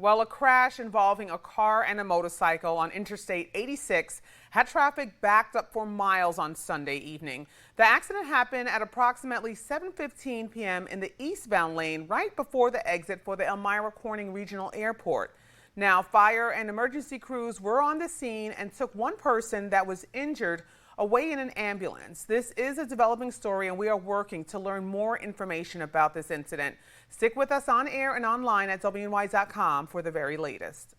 Well, a crash involving a car and a motorcycle on Interstate 86 had traffic backed up for miles on Sunday evening. The accident happened at approximately 7:15 p.m. in the eastbound lane right before the exit for the Elmira-Corning Regional Airport. Now, fire and emergency crews were on the scene and took one person that was injured away in an ambulance. This is a developing story, and we are working to learn more information about this incident. Stick with us on air and online at WENY.com for the very latest.